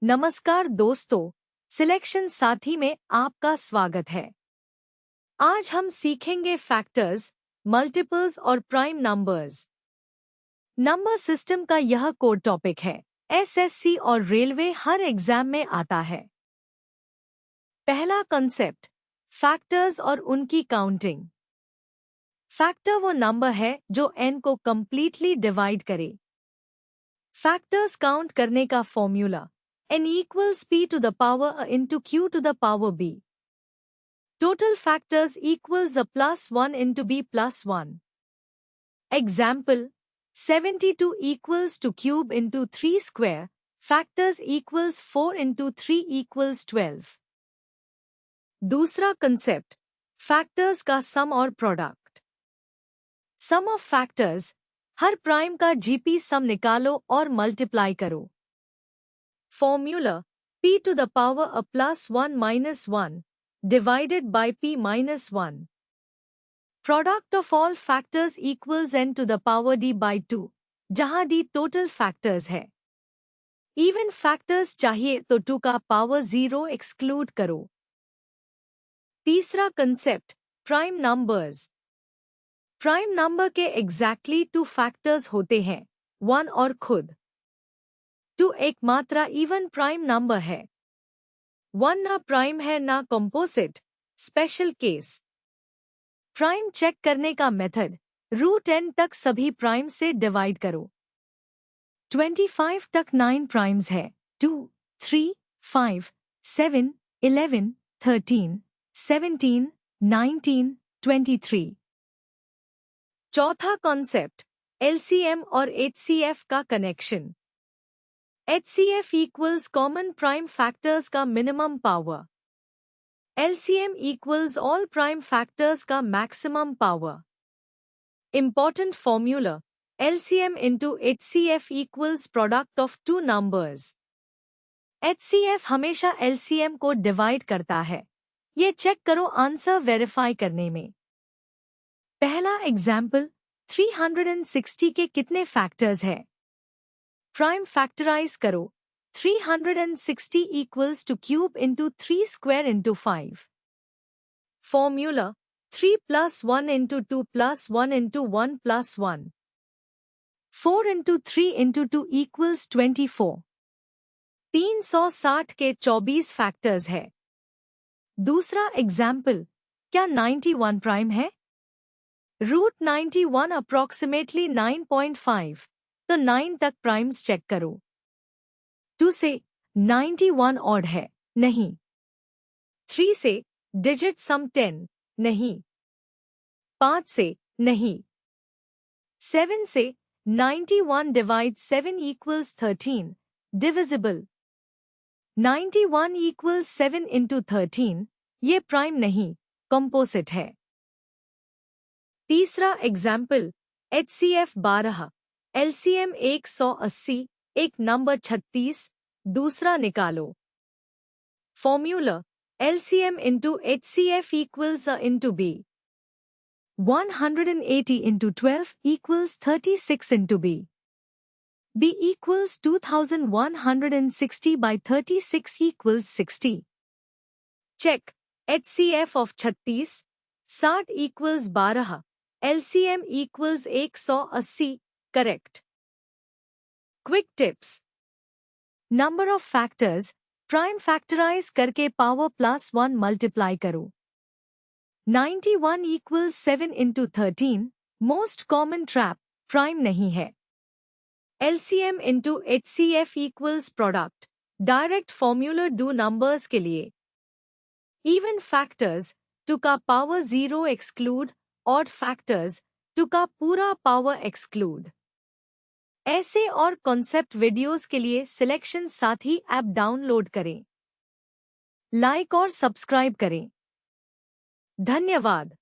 नमस्कार दोस्तों, सिलेक्शन साथी में आपका स्वागत है। आज हम सीखेंगे फैक्टर्स, मल्टीपल्स और प्राइम नंबर्स। नंबर सिस्टम का यह कोर टॉपिक है। एसएससी और रेलवे हर एग्जाम में आता है। पहला कॉन्सेप्ट, फैक्टर्स और उनकी काउंटिंग। फैक्टर वो नंबर है जो n को कंप्लीटली डिवाइड करे। फैक्टर्स काउंट करने का formula n equals p to the power a into q to the power b. Total factors equals a plus 1 into b plus 1. Example, 72 equals to cube into 3 square, factors equals 4 into 3 equals 12. दूसरा concept, factors का sum और product. Sum of factors, her prime का GP sum निकालो और multiply करो. Formula, p to the power a plus 1 minus 1, divided by p minus 1. Product of all factors equals n to the power d by 2, जहाँ d total factors है. Even factors चाहिए तो 2 का power 0 exclude करो. तीसरा concept, prime numbers. Prime number के exactly 2 factors होते हैं, 1 और खुद. 2 एक मात्रा इवन प्राइम नंबर है। 1 ना प्राइम है ना composite, special case. Prime check करने का मेथड, रूट n तक सभी प्राइम से डिवाइड करो। 25 तक 9 प्राइम्स है। 2, 3, 5, 7, 11, 13, 17, 19, 23। चौथा कॉन्सेप्ट, LCM और HCF का connection. HCF equals common prime factors का minimum power. LCM equals all prime factors का maximum power. Important formula, LCM into HCF equals product of two numbers. HCF हमेशा LCM को divide करता है। ये check करो आंसर वेरीफाई करने में। पहला एग्जाम्पल, 360 के कितने फैक्टर्स है? प्राइम फैक्टराइज करो। 360 equals to cube into 3 square into 5. Formula, 3 plus 1 into 2 plus 1 into 1 plus 1. 4 into 3 into 2 equals 24. 360 के 24 फैक्टर्स है। दूसरा एग्जाम्पल, क्या 91 प्राइम है? रूट 91 अप्रॉक्सीमेटली 9.5, तो 9 तक प्राइम्स चेक करो। 2 से 91 ऑड है, नहीं। 3 से डिजिट सम 10, नहीं। 5 से नहीं। 7 से 91 divide 7 equals 13, divisible. 91 equals 7 into 13, ये प्राइम नहीं, कंपोजिट है। तीसरा एग्जाम्पल, HCF 12, LCM 180, एक नंबर 36, दूसरा निकालो। Formula, LCM into HCF equals a into B. 180 into 12 equals 36 into B. B equals 2160 by 36 equals 60. Check, HCF of 36, 60 equals 12, LCM equals 180, correct. Quick tips. Number of factors, prime factorize करके power plus 1 multiply करो। 91 equals 7 into 13, most common trap, prime नहीं है। LCM into HCF equals product, direct formula do numbers के लिए। Even factors, 2 का power 0 exclude, odd factors, 2 का पूरा power exclude। ऐसे और कॉन्सेप्ट वीडियोस के लिए सिलेक्शन साथी ऐप डाउनलोड करें। लाइक और सब्सक्राइब करें। धन्यवाद।